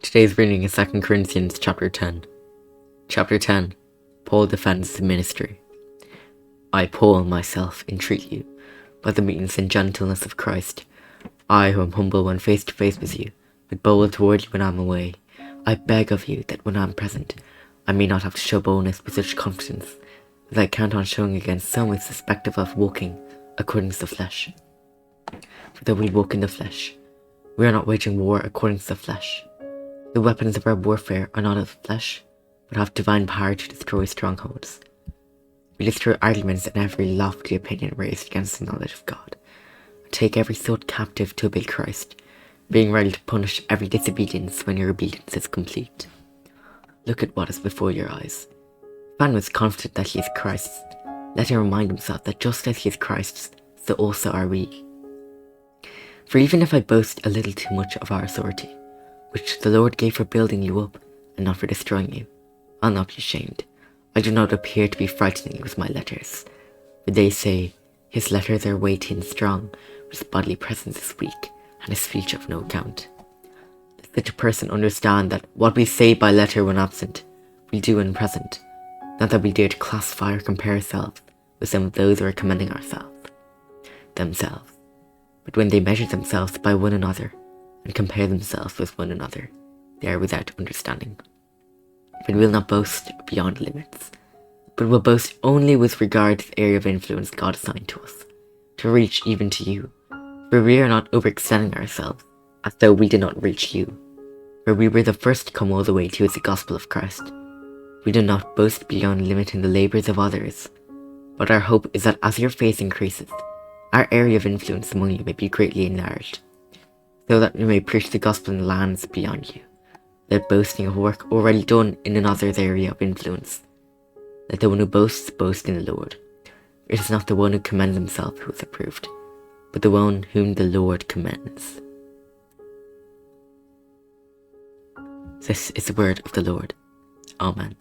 Today's reading is 2 Corinthians chapter 10. Chapter 10. Paul defends the ministry. I, Paul, myself, entreat you, by the meekness and gentleness of Christ, I who am humble when face to face with you, but bold toward you when I am away, I beg of you that when I am present, I may not have to show boldness with such confidence, as I count on showing against some who suspect of walking according to the flesh. For though we walk in the flesh, we are not waging war according to the flesh. The weapons of our warfare are not of the flesh, but have divine power to destroy strongholds. We destroy arguments and every lofty opinion raised against the knowledge of God, and take every thought captive to obey Christ, being ready to punish every disobedience when your obedience is complete. Look at what is before your eyes. If anyone is confident that he is Christ's, let him remind himself that just as he is Christ's, so also are we. For even if I boast a little too much of our authority, which the Lord gave for building you up, and not for destroying you, I'll not be ashamed. I do not appear to be frightening you with my letters. For they say, his letters are weighty and strong, but his bodily presence is weak, and his speech of no account. Let such a person understand that what we say by letter when absent, we do when present, not that we dare to classify or compare ourselves with some of those who are commending themselves. But when they measure themselves by one another, and compare themselves with one another, they are without understanding. For we will not boast beyond limits, but will boast only with regard to the area of influence God assigned to us, to reach even to you. For we are not overextending ourselves, as though we did not reach you. For we were the first to come all the way to the gospel of Christ. We do not boast beyond limiting the labours of others, but our hope is that as your faith increases, our area of influence among you may be greatly enlarged, so that we may preach the gospel in lands beyond you, without boasting of work already done in another's area of influence. Let the one who boasts boast in the Lord. It is not the one who commends himself who is approved, but the one whom the Lord commends. This is the word of the Lord. Amen.